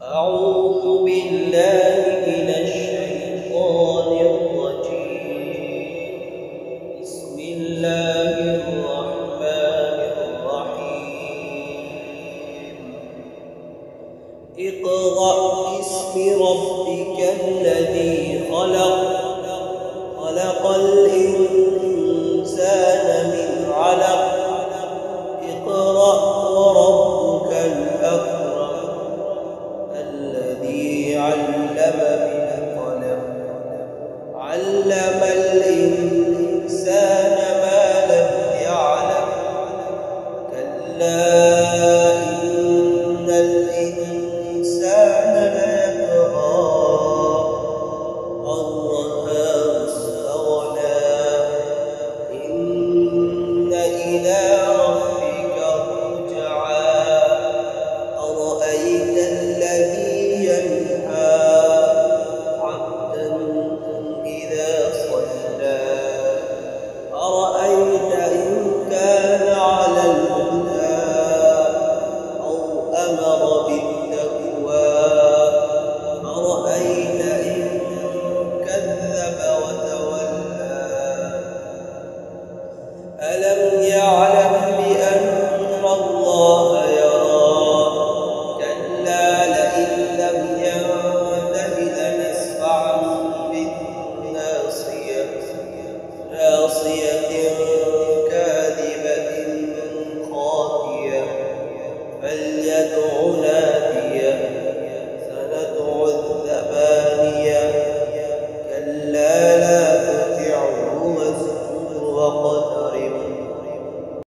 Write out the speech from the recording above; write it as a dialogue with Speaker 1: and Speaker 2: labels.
Speaker 1: أعوذ بالله من الشيطان الرجيم. بسم الله الرحمن الرحيم. اقرأ باسم ربك الذي خلق. خلق الإنسان من علق. اقرأ وربك الأكرم الذي علم بالقلم. علم الإنسان ما لم يعلم. كلا إن الإنسان